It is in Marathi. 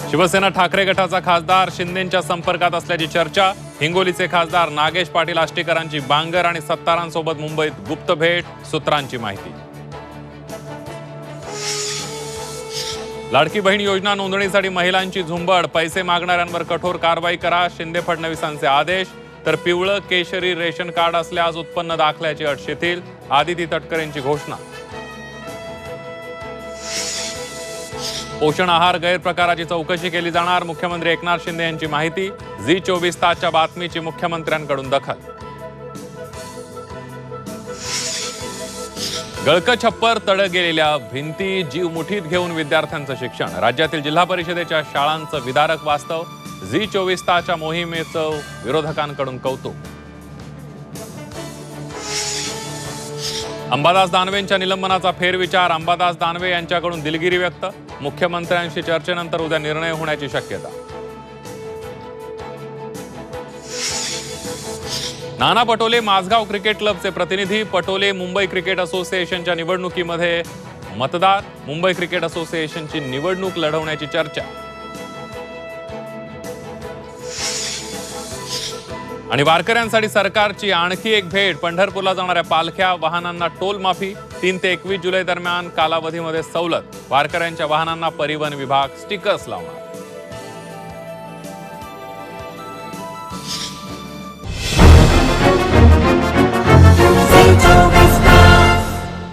शिवसेना ठाकरे गटाचा खासदार शिंदेंच्या संपर्कात असल्याची चर्चा। हिंगोलीचे खासदार नागेश पाटील आष्टीकरांची बांगर आणि सत्तारांसोबत मुंबईत गुप्त भेट, सूत्रांची माहिती। लाडकी बहीण योजना नोंदणीसाठी महिलांची झुंबड, पैसे मागणाऱ्यांवर कठोर कारवाई करा, शिंदे फडणवीसांचे आदेश। तर पिवळं केशरी रेशन कार्ड असल्यास उत्पन्न दाखल्याची अट शिथिल, आदिती तटकरेंची घोषणा। पोषण आहार गैरप्रकाराची चौकशी केली जाणार, मुख्यमंत्री एकनाथ शिंदे यांची माहिती। झी 24 तासच्या बातमीची मुख्यमंत्र्यांकडून दखल। गळक छप्पर तड गेलेल्या भिंती जीव मुठीत घेऊन विद्यार्थ्यांचं शिक्षण, राज्यातील जिल्हा परिषदेच्या शाळांचं विदारक वास्तव। झी 24 तासच्या मोहिमेचं विरोधकांकडून कौतुक। अंबादास दानवेंच्या निलंबनाचा फेरविचार, अंबादास दानवे यांच्याकडून दिलगिरी व्यक्त, मुख्यमंत्र्यांशी चर्चेनंतर उद्या निर्णय होण्याची शक्यता। नाना पटोले माझगाव क्रिकेट क्लबचे प्रतिनिधी, पटोले मुंबई क्रिकेट असोसिएशनच्या निवडणुकीमध्ये मतदार, मुंबई क्रिकेट असोसिएशनची निवडणूक लढवण्याची चर्चा। आणि वारकऱ्यांसाठी सरकारची आणखी एक भेट, पंढरपूरला जाणाऱ्या पालख्या वाहनांना टोल माफी, 3 ते 21 जुलै दरम्यान कालावधीमध्ये सवलत, वारकऱ्यांच्या वाहनांना परिवहन विभाग स्टिकर्स लावणार।